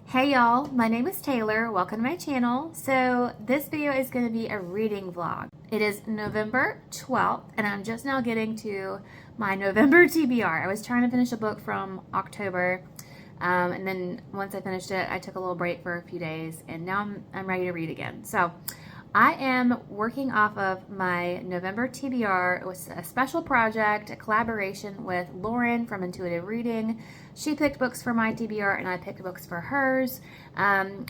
Hey y'all, my name is Taylor. Welcome to my channel. So this video is going to be a reading vlog. It is November 12th and I'm just now getting to my November TBR. I was trying to finish a book from October and then once I finished it, I took a little break for a few days and now I'm ready to read again. So I am working off of my November TBR. It was a special project, a collaboration with Lauren from Intuitive Reading. She picked books for my TBR and I picked books for hers.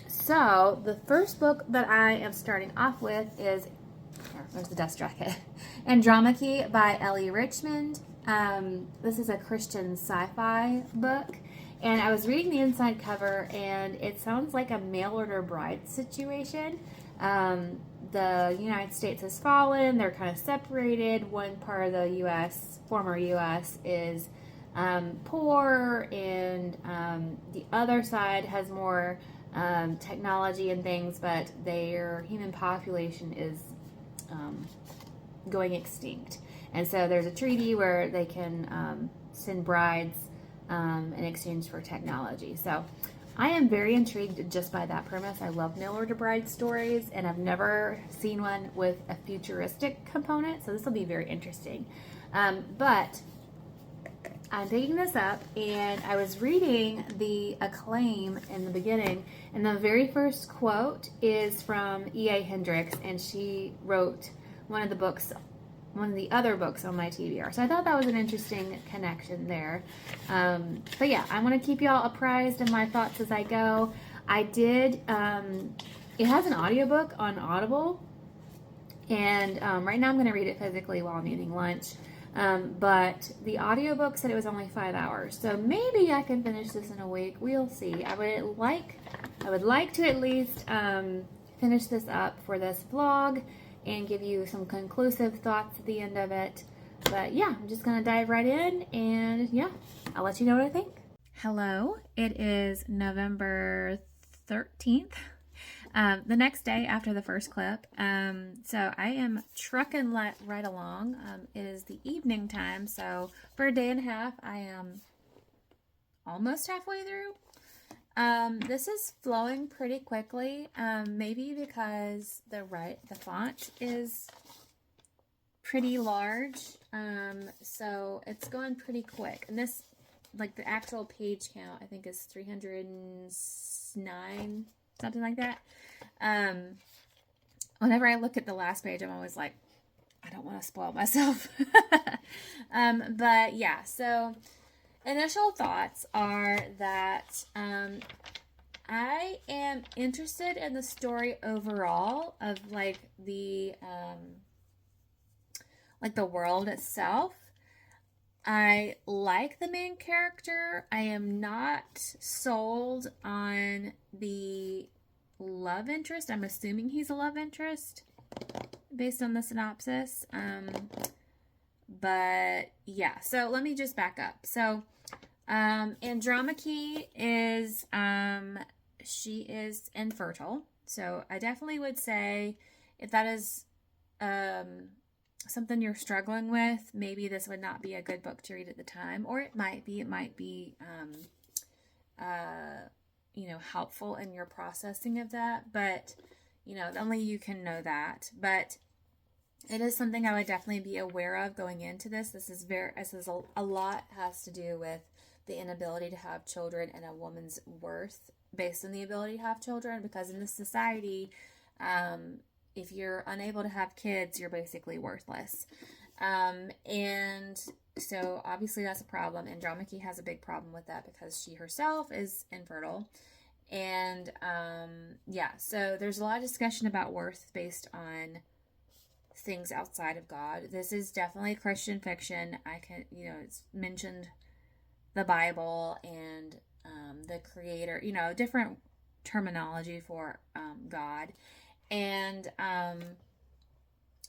So the first book that I am starting off with is, there's the dust jacket, Andromache by Ellie Richmond. This is a Christian sci-fi book. And I was reading the inside cover and it sounds like a mail order bride situation. The United States has fallen. They're kind of separated. One part of the U.S., former U.S., is poor, and the other side has more technology and things, but their human population is going extinct. And so there's a treaty where they can send brides in exchange for technology. So I am very intrigued just by that premise. I love mail order bride stories, and I've never seen one with a futuristic component, so this will be very interesting. But I'm picking this up, and I was reading the acclaim in the beginning, and the very first quote is from E.A. Hendricks, and she wrote one of the other books on my TBR. So I thought that was an interesting connection there. But yeah, I want to keep y'all apprised of my thoughts as I go. I did, it has an audiobook on Audible, and right now I'm going to read it physically while I'm eating lunch. But the audiobook said it was only 5 hours, so maybe I can finish this in a week. We'll see. I would like to at least finish this up for this vlog and give you some conclusive thoughts at the end of it. But yeah, I'm just gonna dive right in, and yeah, I'll let you know what I think. Hello, it is November 13th, the next day after the first clip. So I am trucking right along. It is the evening time, so for a day and a half, I am almost halfway through. This is flowing pretty quickly, maybe because the font is pretty large, so it's going pretty quick. And this, like the actual page count, I think is 309, something like that. Whenever I look at the last page, I'm always like, I don't want to spoil myself. But yeah, so initial thoughts are that I am interested in the story overall of like the world itself. I like the main character. I am not sold on the love interest. I'm assuming he's a love interest based on the synopsis. But yeah, so let me just back up. So Andromache is she is infertile. So I definitely would say if that is something you're struggling with, maybe this would not be a good book to read at the time, or it might be helpful in your processing of that, but only you can know that. But it is something I would definitely be aware of going into this. This is a lot has to do with the inability to have children and a woman's worth based on the ability to have children, because in this society, if you're unable to have kids, you're basically worthless. And so obviously that's a problem. Andromache has a big problem with that because she herself is infertile. And yeah, so there's a lot of discussion about worth based on things outside of God. This is definitely Christian fiction. It's mentioned the Bible and the Creator, different terminology for God. And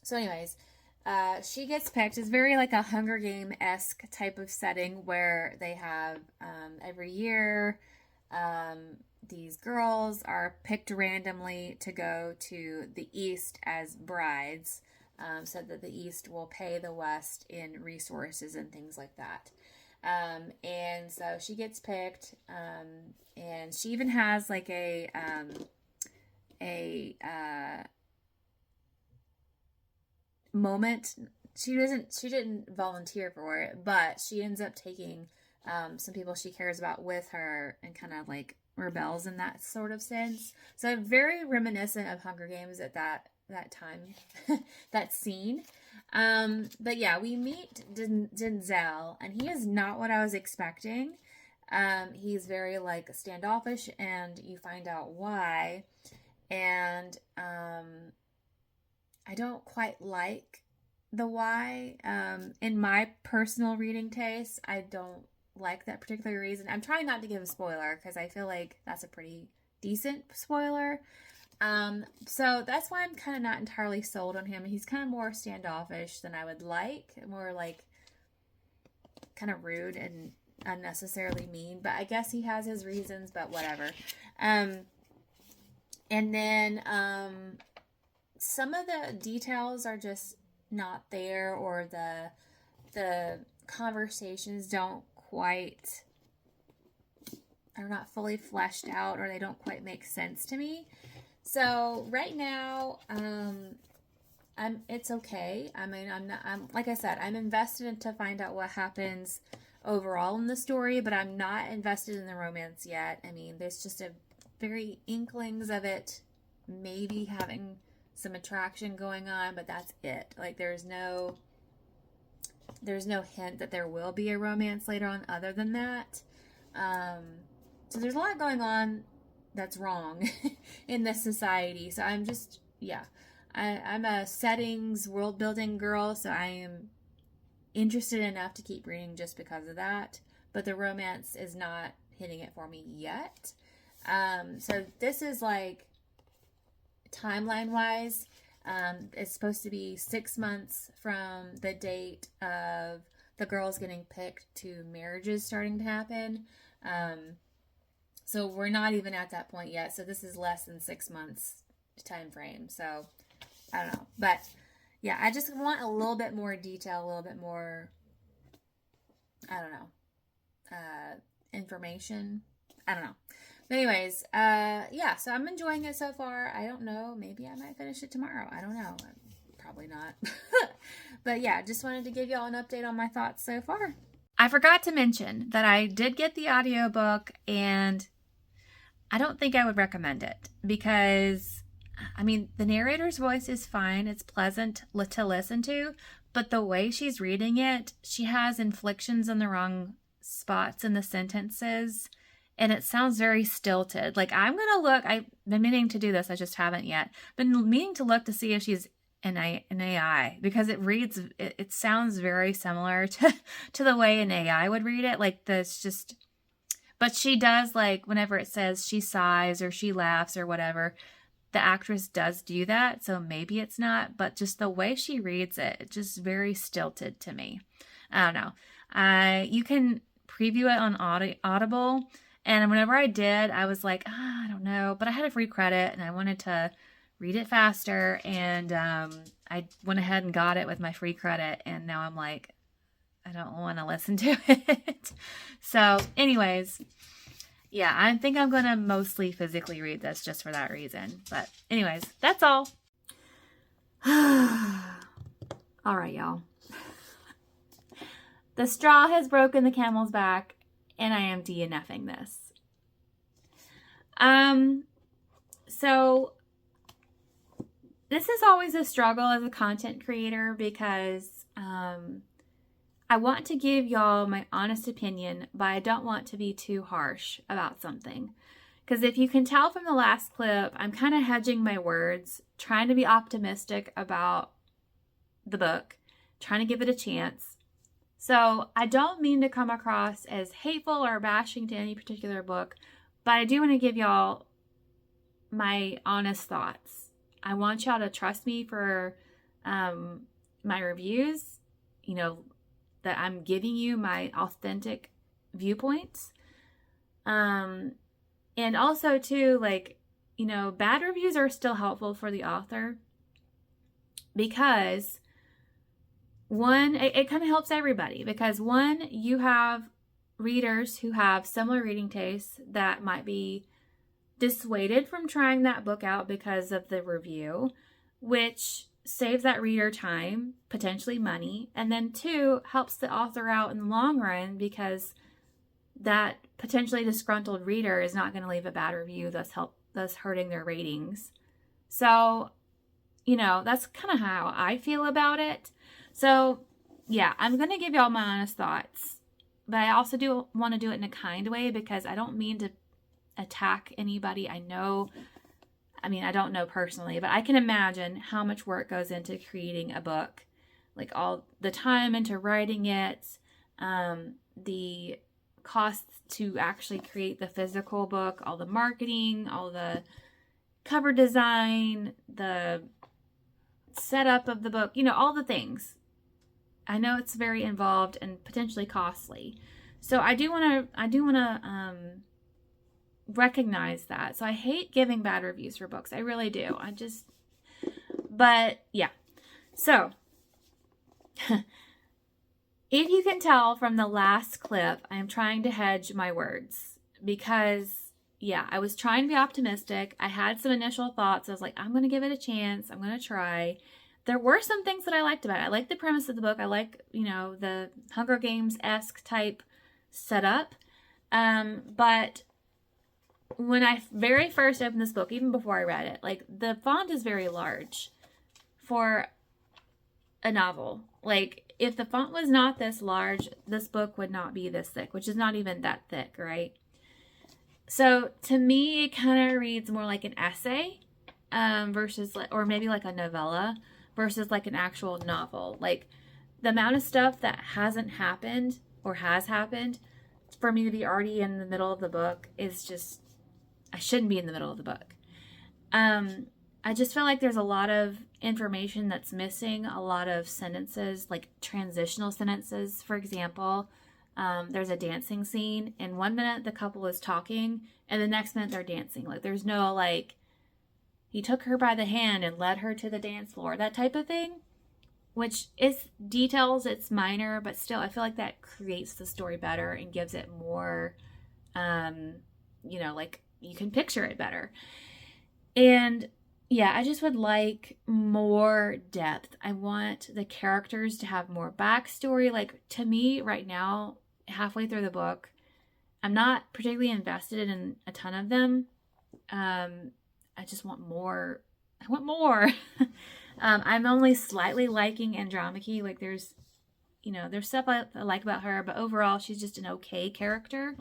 so anyways, she gets picked. It's very like a Hunger Game-esque type of setting where they have every year these girls are picked randomly to go to the East as brides, so that the East will pay the West in resources and things like that. And so she gets picked, and she even has like a moment. She didn't volunteer for it, but she ends up taking some people she cares about with her and kind of like rebels in that sort of sense. So very reminiscent of Hunger Games at that time, that scene. But yeah, we meet Denzel, and he is not what I was expecting. He's very like standoffish, and you find out why. And I don't quite like the why. In my personal reading taste, I don't like that particular reason. I'm trying not to give a spoiler because I feel like that's a pretty decent spoiler. So that's why I'm kind of not entirely sold on him. He's kind of more standoffish than I would like, more like kind of rude and unnecessarily mean, but I guess he has his reasons, but whatever. And then some of the details are just not there, or the conversations don't quite, are not fully fleshed out, or they don't quite make sense to me. So right now, it's okay. I mean, I'm like I said, I'm invested to find out what happens overall in the story, but I'm not invested in the romance yet. I mean, there's just a very inklings of it maybe having some attraction going on, but that's it. Like there's no hint that there will be a romance later on other than that. So there's a lot going on that's wrong in this society. So I'm just, yeah, I'm a settings world building girl, so I am interested enough to keep reading just because of that, but the romance is not hitting it for me yet. So this is like timeline wise, it's supposed to be 6 months from the date of the girls getting picked to marriages starting to happen. So we're not even at that point yet. So this is less than 6 months time frame. So I don't know, but yeah, I just want a little bit more detail, a little bit more, I don't know, information. I don't know. But anyways, yeah, so I'm enjoying it so far. I don't know. Maybe I might finish it tomorrow. I don't know. Probably not. But yeah, just wanted to give y'all an update on my thoughts so far. I forgot to mention that I did get the audiobook, and I don't think I would recommend it because, I mean, the narrator's voice is fine. It's pleasant to listen to, but the way she's reading it, she has inflections in the wrong spots in the sentences, and it sounds very stilted. Like, I'm going to look, I've been meaning to do this, I just haven't yet. Been meaning to look to see if she's an AI, because it sounds very similar to the way an AI would read it. Like, this just, but she does, like, whenever it says she sighs or she laughs or whatever, the actress does do that, so maybe it's not, but just the way she reads it, it's just very stilted to me. I don't know. You can preview it on Audible, and whenever I did, I was like, I don't know, but I had a free credit, and I wanted to read it faster, and I went ahead and got it with my free credit, and now I'm like, I don't want to listen to it. So anyways, yeah, I think I'm going to mostly physically read this just for that reason. But anyways, that's all. All right, y'all. The straw has broken the camel's back, and I am DNFing this. So this is always a struggle as a content creator because I want to give y'all my honest opinion, but I don't want to be too harsh about something. Because if you can tell from the last clip, I'm kind of hedging my words, trying to be optimistic about the book, trying to give it a chance. So I don't mean to come across as hateful or bashing to any particular book, but I do want to give y'all my honest thoughts. I want y'all to trust me for my reviews, you know, that I'm giving you my authentic viewpoints. And also too, like, you know, bad reviews are still helpful for the author because one, it kind of helps everybody because one, you have readers who have similar reading tastes that might be dissuaded from trying that book out because of the review, which saves that reader time, potentially money. And then two, helps the author out in the long run because that potentially disgruntled reader is not going to leave a bad review that's hurting their ratings. So, that's kind of how I feel about it. So, yeah, I'm going to give y'all my honest thoughts. But I also do want to do it in a kind way because I don't mean to attack anybody. I don't know personally, but I can imagine how much work goes into creating a book. Like all the time into writing it, the costs to actually create the physical book, all the marketing, all the cover design, the setup of the book, all the things. I know it's very involved and potentially costly. So I do want to recognize that. So I hate giving bad reviews for books. I really do. But yeah. So if you can tell from the last clip, I'm trying to hedge my words because I was trying to be optimistic. I had some initial thoughts. I was like, I'm going to give it a chance. I'm going to try. There were some things that I liked about it. I liked the premise of the book. I like, the Hunger Games-esque type setup. But when I very first opened this book, even before I read it, like the font is very large for a novel. Like if the font was not this large, this book would not be this thick, which is not even that thick, right? So to me, it kind of reads more like an essay versus or maybe like a novella versus like an actual novel. Like the amount of stuff that hasn't happened or has happened for me to be already in the middle of the book is just, I shouldn't be in the middle of the book. I just feel like there's a lot of information that's missing, a lot of sentences, like transitional sentences. For example, there's a dancing scene and 1 minute the couple is talking and the next minute they're dancing. Like there's no like, he took her by the hand and led her to the dance floor, that type of thing, which is details, it's minor, but still I feel like that creates the story better and gives it more, like you can picture it better. And I just would like more depth. I want the characters to have more backstory. Like to me right now, halfway through the book, I'm not particularly invested in a ton of them. I just want more. I want more. I'm only slightly liking Andromache. Like there's stuff I like about her, but overall she's just an okay character.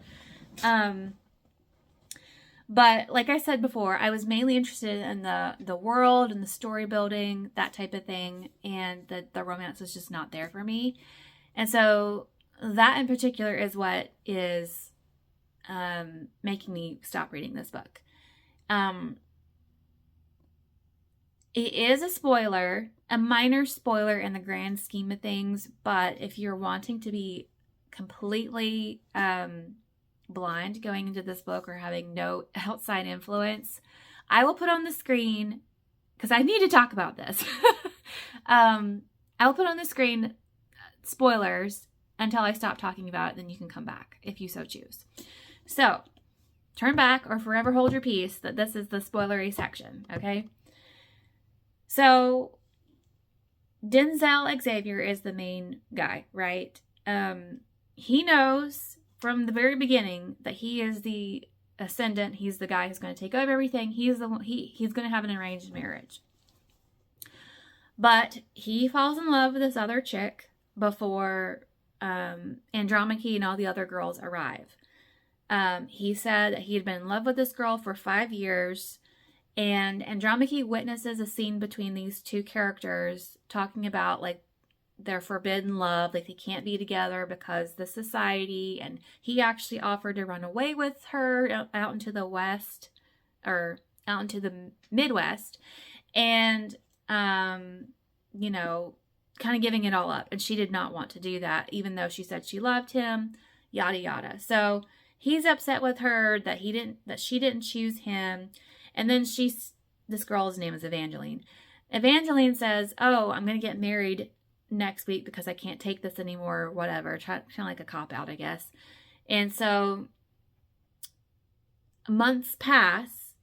But like I said before, I was mainly interested in the world and the story building, that type of thing, and the romance was just not there for me. And so that in particular is what is making me stop reading this book. It is a spoiler, a minor spoiler in the grand scheme of things, but if you're wanting to be completely blind going into this book or having no outside influence, I will put on the screen, because I need to talk about this. I will put on the screen spoilers until I stop talking about it, then you can come back if you so choose. So, turn back or forever hold your peace that this is the spoilery section, okay? So, Denzel Xavier is the main guy, right? He knows from the very beginning that he is the ascendant. He's the guy who's going to take over everything. He's the one. He's going to have an arranged marriage. But he falls in love with this other chick before Andromache and all the other girls arrive. He said that he had been in love with this girl for 5 years. And Andromache witnesses a scene between these two characters talking about like their forbidden love, like they can't be together because the society, and he actually offered to run away with her out into the West or out into the Midwest and, kind of giving it all up. And she did not want to do that, even though she said she loved him, yada, yada. So he's upset with her that she didn't choose him. And then this girl's name is Evangeline. Evangeline says, oh, I'm going to get married next week because I can't take this anymore, whatever. Kind of like a cop out, I guess. And so months pass,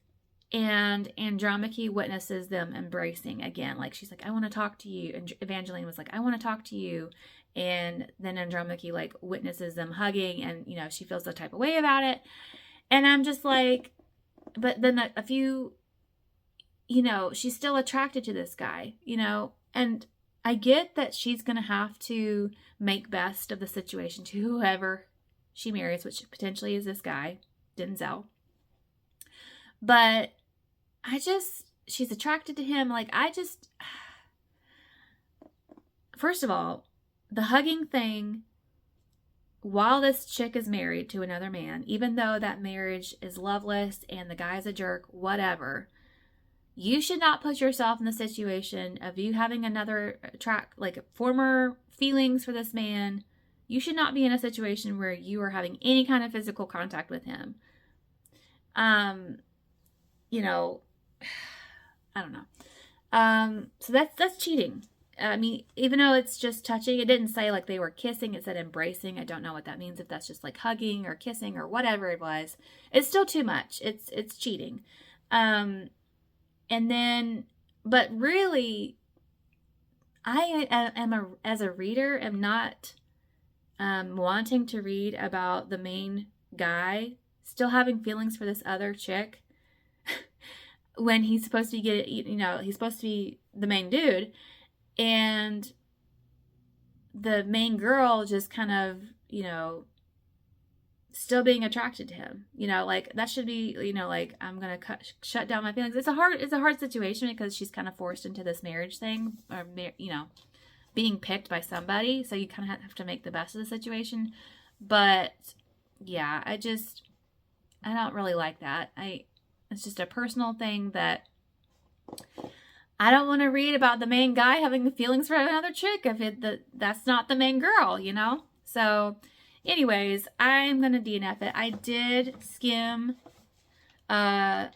and Andromache witnesses them embracing again. Like, she's like, I want to talk to you. And Evangeline was like, I want to talk to you. And then Andromache like witnesses them hugging, and, you know, she feels the type of way about it. And I'm just like, but then a few, you know, she's still attracted to this guy, you know, and I get that she's going to have to make best of the situation to whoever she marries, which potentially is this guy, Denzel. But she's attracted to him. Like, first of all, the hugging thing, while this chick is married to another man, even though that marriage is loveless and the guy's a jerk, whatever, you should not put yourself in the situation of you having another former feelings for this man. You should not be in a situation where you are having any kind of physical contact with him. You know, I don't know. So that's cheating. I mean, even though it's just touching, it didn't say like they were kissing, it said embracing. I don't know what that means, if that's just like hugging or kissing or whatever it was. It's still too much. It's cheating. And then, but really, I am as a reader, am not wanting to read about the main guy still having feelings for this other chick when he's supposed to he's supposed to be the main dude, and the main girl just kind of, you know, still being attracted to him. You know, like, that should be, you know, like, I'm gonna shut down my feelings. It's a hard situation because she's kind of forced into this marriage thing, or, you know, being picked by somebody, so you kind of have to make the best of the situation. But yeah, I don't really like that. It's just a personal thing that I don't want to read about the main guy having feelings for another chick if that's not the main girl, you know? So anyways, I'm going to DNF it. I did skim to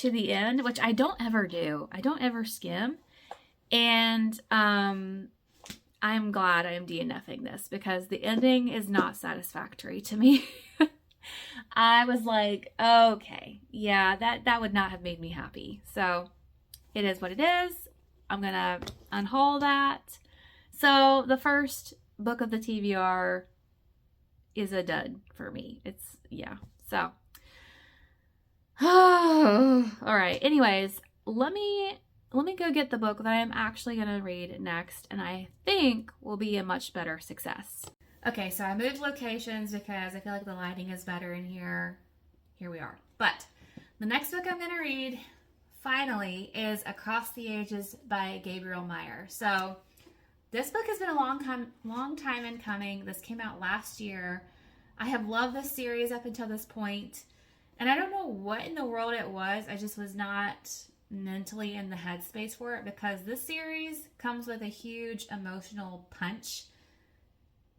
the end, which I don't ever do. I don't ever skim. And I'm glad I am DNFing this because the ending is not satisfactory to me. I was like, okay, yeah, that would not have made me happy. So it is what it is. I'm going to unhaul that. So the first book of the TBR is a dud for me. Yeah. So, all right. Anyways, let me go get the book that I am actually going to read next, and I think will be a much better success. Okay, so I moved locations because I feel like the lighting is better in here. Here we are. But the next book I'm going to read, finally, is Across the Ages by Gabriel Meyer. So this book has been a long time in coming. This came out last year. I have loved this series up until this point, and I don't know what in the world it was. I just was not mentally in the headspace for it, because this series comes with a huge emotional punch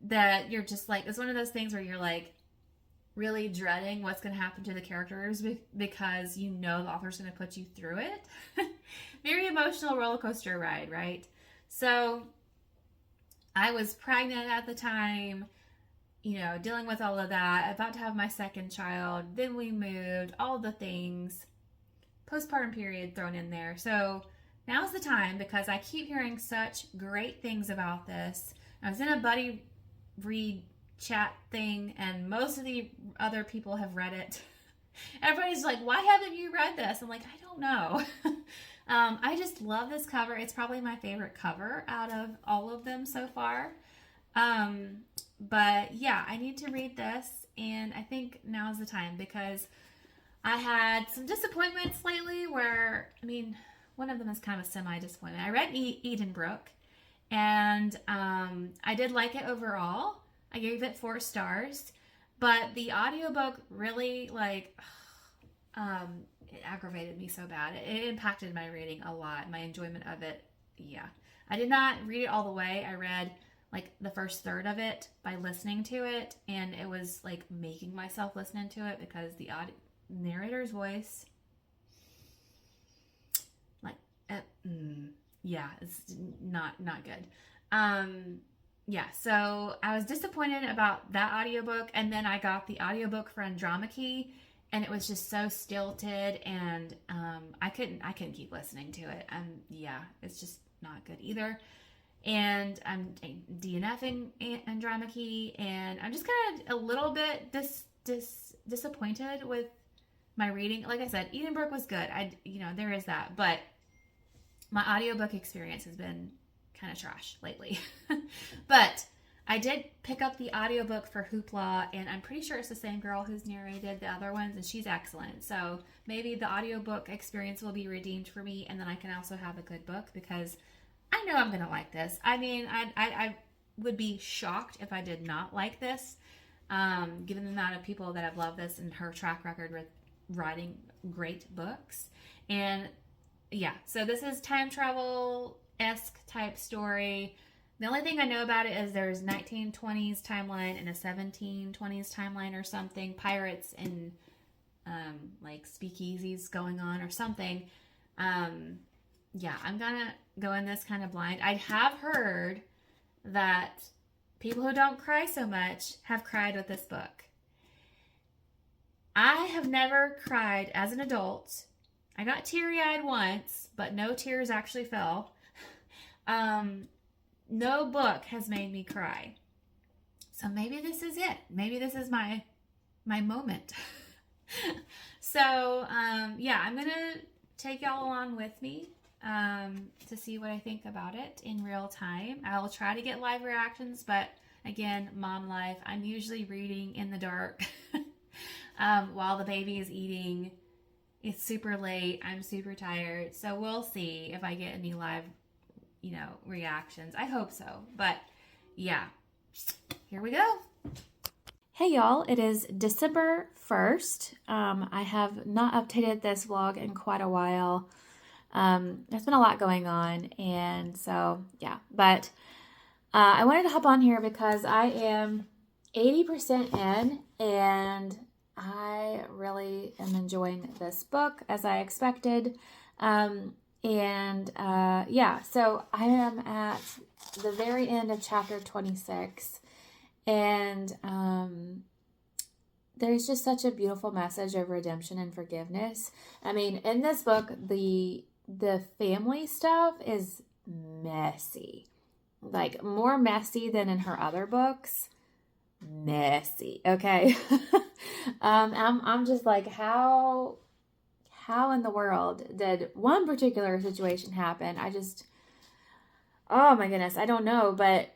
that you're just like, it's one of those things where you're like really dreading what's going to happen to the characters because you know the author's going to put you through it. Very emotional roller coaster ride, right? So I was pregnant at the time, you know, dealing with all of that, about to have my second child. Then we moved, all the things, postpartum period thrown in there. So now's the time, because I keep hearing such great things about this. I was in a buddy read chat thing, and most of the other people have read it. Everybody's like, why haven't you read this? I'm like, I don't know. I just love this cover. It's probably my favorite cover out of all of them so far. But yeah, I need to read this, and I think now's the time, because I had some disappointments lately where, I mean, one of them is kind of a semi-disappointment. I read Edenbrook, and I did like it overall. I gave it 4 stars, but the audiobook really, like, it aggravated me so bad. It impacted my reading a lot, my enjoyment of it. Yeah. I did not read it all the way. I read like the first third of it by listening to it, and it was like making myself listen to it because the narrator's voice, like, yeah, it's not good. Yeah, so I was disappointed about that audiobook, and then I got the audiobook for Andromache, and it was just so stilted, and I couldn't keep listening to it. Yeah, it's just not good either. And I'm DNFing Andromache, and I'm just kind of a little bit disappointed with my reading. Like I said, Edenbrook was good. There is that, but my audiobook experience has been kind of trash lately. But I did pick up the audiobook for Hoopla, and I'm pretty sure it's the same girl who's narrated the other ones, and she's excellent. So maybe the audiobook experience will be redeemed for me, and then I can also have a good book, because I know I'm going to like this. I mean, I would be shocked if I did not like this, given the amount of people that have loved this and her track record with writing great books. And yeah, so this is time travel-esque type story. The only thing I know about it is there's 1920s timeline and a 1720s timeline or something. Pirates and like speakeasies going on or something. Yeah, I'm gonna go in this kind of blind. I have heard that people who don't cry so much have cried with this book. I have never cried as an adult. I got teary-eyed once, but no tears actually fell. No book has made me cry. So maybe this is it. Maybe this is my moment. So, yeah, I'm going to take y'all along with me to see what I think about it in real time. I will try to get live reactions, but again, mom life, I'm usually reading in the dark while the baby is eating. It's super late. I'm super tired. So we'll see if I get any live, reactions. I hope so. But yeah, here we go. Hey y'all, it is December 1st. I have not updated this vlog in quite a while. There's been a lot going on, and so yeah, but I wanted to hop on here because I am 80% in, and I really am enjoying this book as I expected. Yeah, so I am at the very end of chapter 26, and there's just such a beautiful message of redemption and forgiveness. I mean, in this book, the family stuff is messy, like more messy than in her other books. Messy, okay. I'm just like, how in the world did one particular situation happen? Oh my goodness, I don't know, but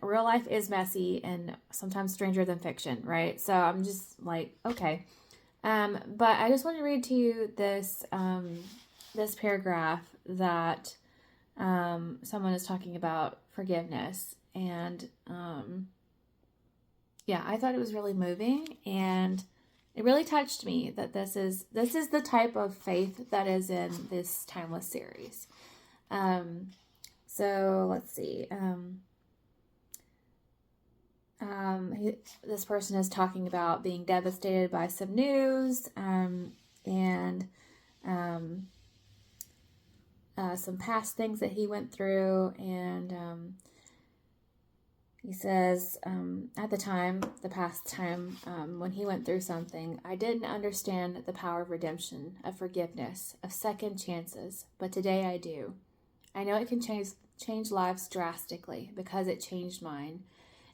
real life is messy and sometimes stranger than fiction, right? So I'm just like, okay. But I just want to read to you this this paragraph that someone is talking about forgiveness, and yeah, I thought it was really moving, and it really touched me that this is the type of faith that is in this timeless series. So let's see. This person is talking about being devastated by some news, and some past things that he went through, and he says, at the past time, when he went through something, I didn't understand the power of redemption, of forgiveness, of second chances, but today I do. I know it can change lives drastically because it changed mine.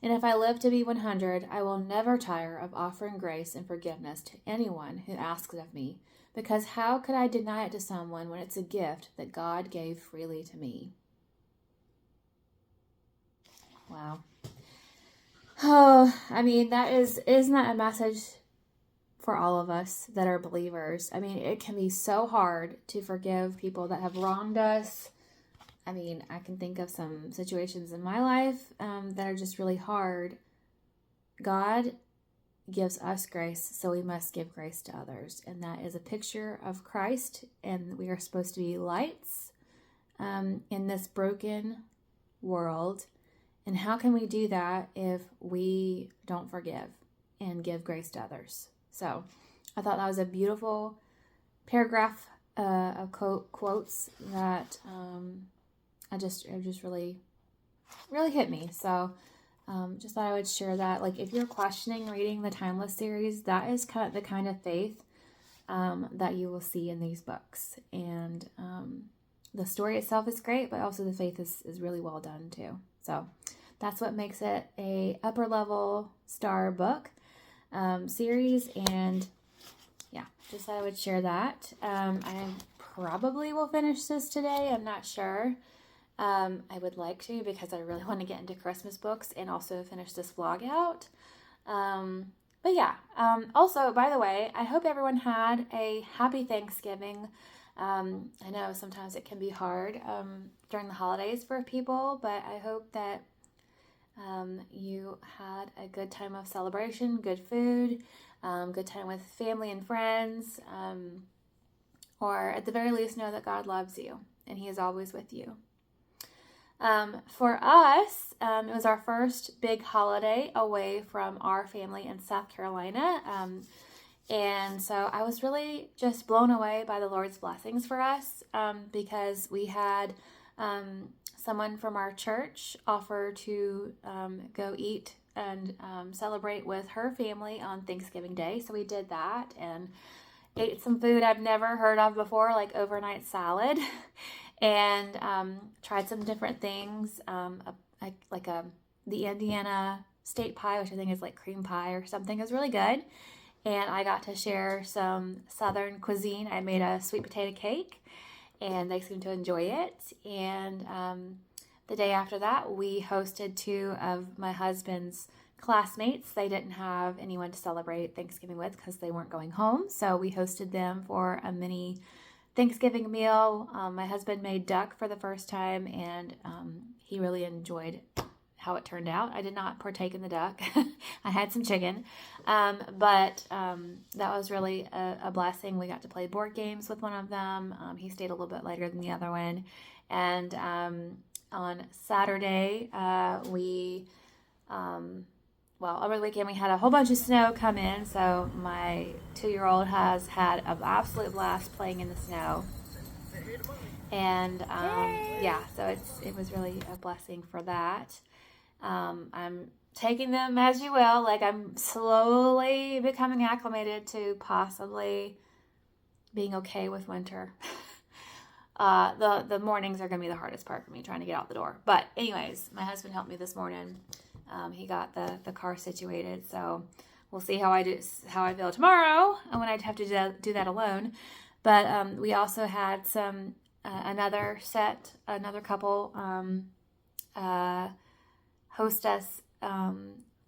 And if I live to be 100, I will never tire of offering grace and forgiveness to anyone who asks it of me, because how could I deny it to someone when it's a gift that God gave freely to me? Wow. Oh, I mean, isn't that a message for all of us that are believers? I mean, it can be so hard to forgive people that have wronged us. I mean, I can think of some situations in my life that are just really hard. God gives us grace, so we must give grace to others. And that is a picture of Christ, and we are supposed to be lights in this broken world. And how can we do that if we don't forgive and give grace to others? So I thought that was a beautiful paragraph of quotes that I just really really hit me. So just thought I would share that. Like, if you're questioning reading the Timeless series, that is kind of the kind of faith that you will see in these books. And the story itself is great, but also the faith is really well done too. So that's what makes it a upper level star book series. And yeah, just thought I would share that. I probably will finish this today. I'm not sure. I would like to, because I really want to get into Christmas books and also finish this vlog out. But yeah, also, by the way, I hope everyone had a happy Thanksgiving. I know sometimes it can be hard during the holidays for people, but I hope that you had a good time of celebration, good food, good time with family and friends, or at the very least know that God loves you and He is always with you. For us, it was our first big holiday away from our family in South Carolina. And so I was really just blown away by the Lord's blessings for us, because we had someone from our church offer to go eat and celebrate with her family on Thanksgiving Day. So we did that and ate some food I've never heard of before, like overnight salad, and tried some different things, the Indiana state pie, which I think is like cream pie or something. It was really good. And I got to share some Southern cuisine. I made a sweet potato cake, and they seemed to enjoy it. And the day after that, we hosted two of my husband's classmates. They didn't have anyone to celebrate Thanksgiving with because they weren't going home. So we hosted them for a mini Thanksgiving meal. My husband made duck for the first time, and he really enjoyed how it turned out. I did not partake in the duck. I had some chicken, but that was really a blessing. We got to play board games with one of them. He stayed a little bit later than the other one. And on Saturday, over the weekend we had a whole bunch of snow come in, so my 2-year-old has had an absolute blast playing in the snow. And so it was really a blessing for that. I'm taking them as you will. Like, I'm slowly becoming acclimated to possibly being okay with winter. The mornings are going to be the hardest part for me, trying to get out the door. But anyways, my husband helped me this morning. He got the car situated, so we'll see how I feel tomorrow when I have to do that alone. But we also had another couple host us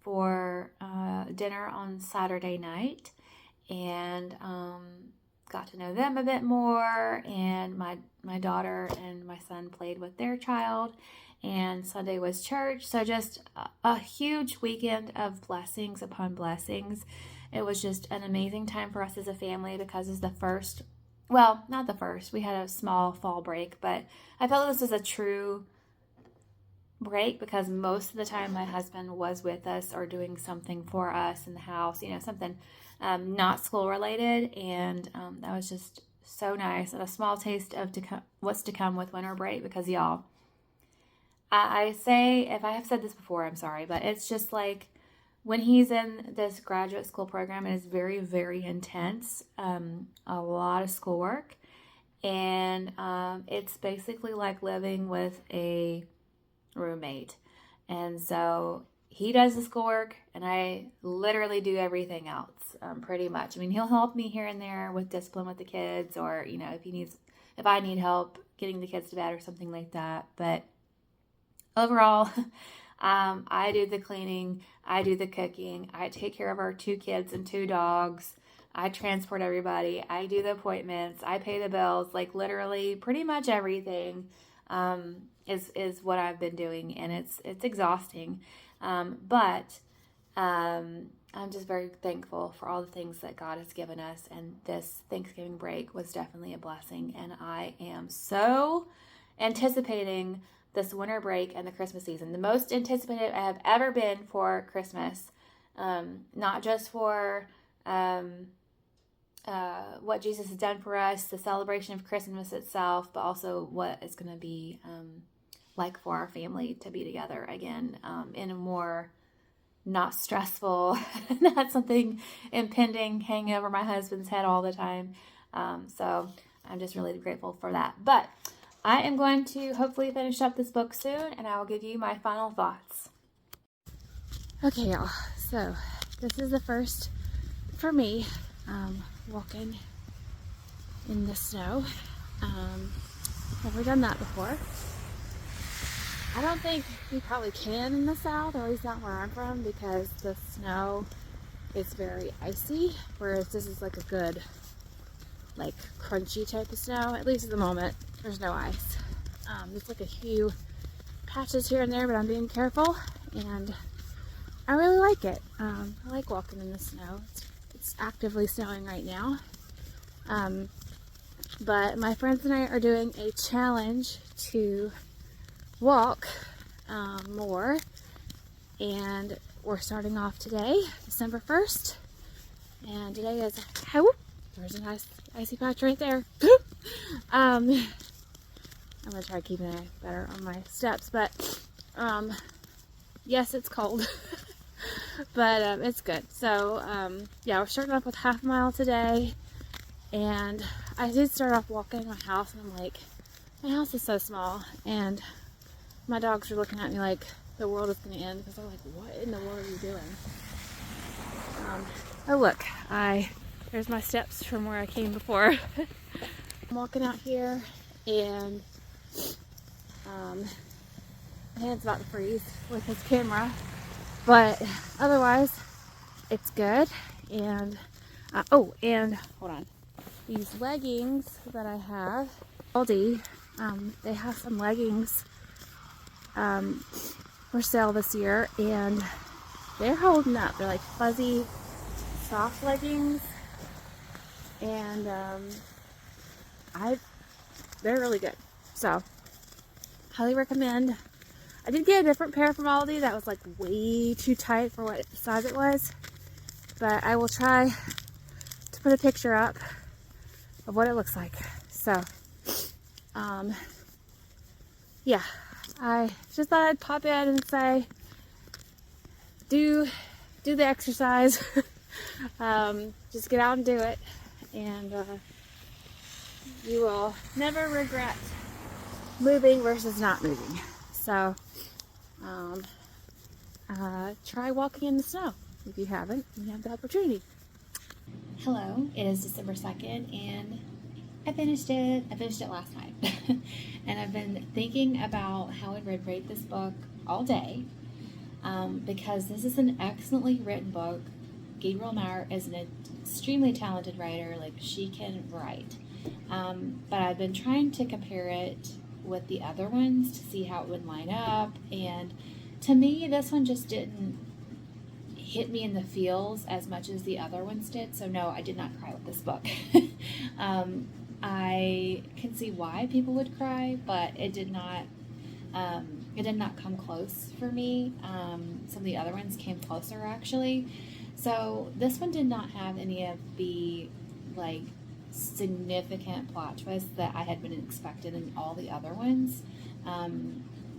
for dinner on Saturday night, and got to know them a bit more. And my daughter and my son played with their child, and Sunday was church. So just a huge weekend of blessings upon blessings. It was just an amazing time for us as a family, because it's the first, well, not the first, we had a small fall break, but I felt this was a true break, because most of the time my husband was with us or doing something for us in the house, something not school related. And that was just so nice, and a small taste of what's to come with winter break. Because y'all, I say, if I have said this before, I'm sorry, but it's just like when he's in this graduate school program, it is very, very intense, a lot of schoolwork, and it's basically like living with a roommate. And so he does the schoolwork, and I literally do everything else, pretty much. I mean, he'll help me here and there with discipline with the kids, or if I need help getting the kids to bed or something like that. But overall, I do the cleaning, I do the cooking, I take care of our 2 kids and 2 dogs, I transport everybody, I do the appointments, I pay the bills. Like, literally pretty much everything is what I've been doing, and it's exhausting. But I'm just very thankful for all the things that God has given us, and this Thanksgiving break was definitely a blessing, and I am so anticipating this winter break and the Christmas season. The most anticipated I have ever been for Christmas, not just for what Jesus has done for us, the celebration of Christmas itself, but also what is going to be like for our family to be together again, in a more not stressful, not something impending hanging over my husband's head all the time. So I'm just really grateful for that. But I am going to hopefully finish up this book soon, and I will give you my final thoughts. Okay, y'all. So this is the first for me, walking in the snow. Never done that before. I don't think you probably can in the South, or at least not where I'm from, because the snow is very icy, whereas this is like a good, like, crunchy type of snow. At least at the moment, there's no ice. There's like a few patches here and there, but I'm being careful, and I really like it. I like walking in the snow. It's actively snowing right now. But my friends and I are doing a challenge to walk more, and we're starting off today, December 1st, and today is, oh, there's a nice icy patch right there. I'm gonna try keeping it better on my steps, but yes, it's cold. But it's good. So yeah, we're starting off with half a mile today, and I did start off walking my house, and I'm like, my house is so small, and my dogs are looking at me like the world is going to end, because they're like, what in the world are you doing? Oh look, there's my steps from where I came before. I'm walking out here, and my hand's about to freeze with this camera, but otherwise it's good. And oh, and hold on, these leggings that I have, Aldi, they have some leggings for sale this year, and they're holding up. They're like fuzzy, soft leggings, and they're really good. So, highly recommend. I did get a different pair from Aldi that was like way too tight for what size it was, but I will try to put a picture up of what it looks like. So, yeah, I just thought I'd pop in and say, do the exercise. Just get out and do it, and you will never regret moving versus not moving. So try walking in the snow if you haven't, and you have the opportunity. Hello, it is December 2nd, and I finished it last night. And I've been thinking about how I'd rate this book all day, because this is an excellently written book. Gabrielle Meyer is an extremely talented writer. Like, she can write. But I've been trying to compare it with the other ones to see how it would line up, and to me, this one just didn't hit me in the feels as much as the other ones did. So no, I did not cry with this book. I can see why people would cry, but it did not come close for me. Some of the other ones came closer, actually. So this one did not have any of the like significant plot twists that I had been expected in all the other ones.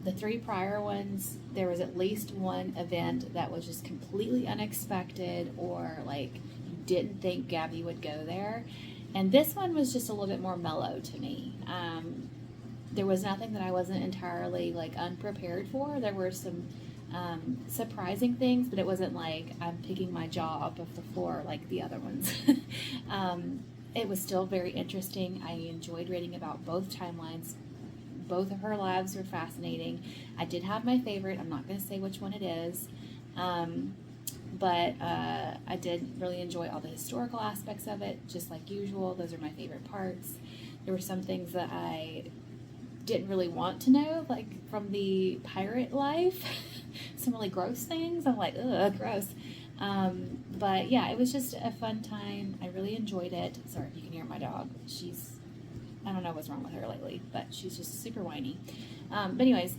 The three prior ones, there was at least one event that was just completely unexpected, or like you didn't think Gabby would go there. And this one was just a little bit more mellow to me. There was nothing that I wasn't entirely like unprepared for. There were some surprising things, but it wasn't like I'm picking my jaw up off the floor like the other ones. It was still very interesting. I enjoyed reading about both timelines. Both of her lives were fascinating. I did have my favorite. I'm not going to say which one it is. But I did really enjoy all the historical aspects of it, just like usual. Those are my favorite parts. There were some things that I didn't really want to know, like from the pirate life. Some really gross things. I'm like, ugh, gross. But yeah, it was just a fun time. I really enjoyed it. Sorry if you can hear my dog. I don't know what's wrong with her lately, but she's just super whiny. But anyways,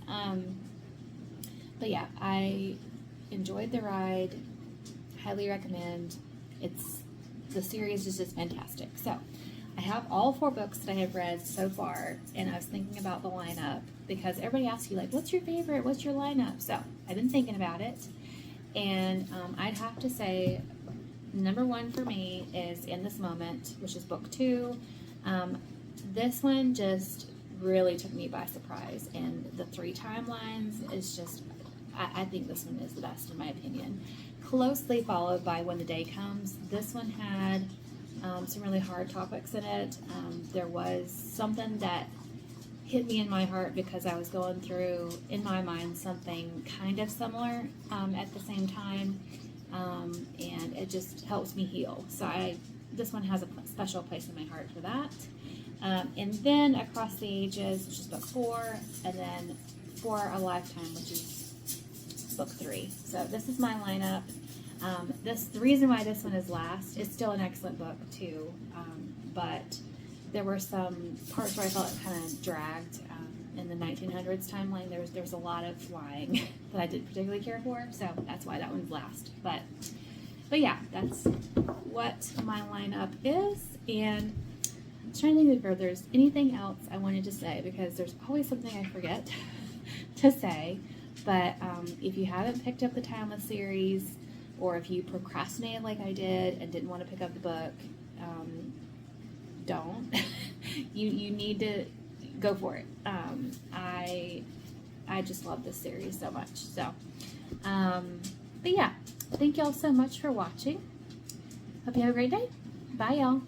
but yeah, I enjoyed the ride. Highly recommend. The series is just fantastic. So I have all 4 books that I have read so far, and I was thinking about the lineup because everybody asks you, like, what's your favorite? What's your lineup? So I've been thinking about it, and I'd have to say number 1 for me is In This Moment, which is book 2. This one just really took me by surprise, and the 3 timelines is just, I think this one is the best in my opinion. Closely followed by When the Day Comes. This one had some really hard topics in it. There was something that hit me in my heart because I was going through, in my mind, something kind of similar at the same time, and it just helps me heal. So this one has a special place in my heart for that. And then Across the Ages, which is book 4, and then For a Lifetime, which is book 3. So this is my lineup. The reason why this one is last, it's still an excellent book too, but there were some parts where I felt it kind of dragged. In the 1900s timeline, there was a lot of flying that I didn't particularly care for, so that's why that one's last. But yeah, that's what my lineup is, and I'm trying to think if there's anything else I wanted to say, because there's always something I forget to say. But if you haven't picked up the Timeless series, or if you procrastinated like I did and didn't want to pick up the book, don't. you need to go for it. I just love this series so much. So, but yeah, thank y'all so much for watching. Hope you have a great day. Bye, y'all.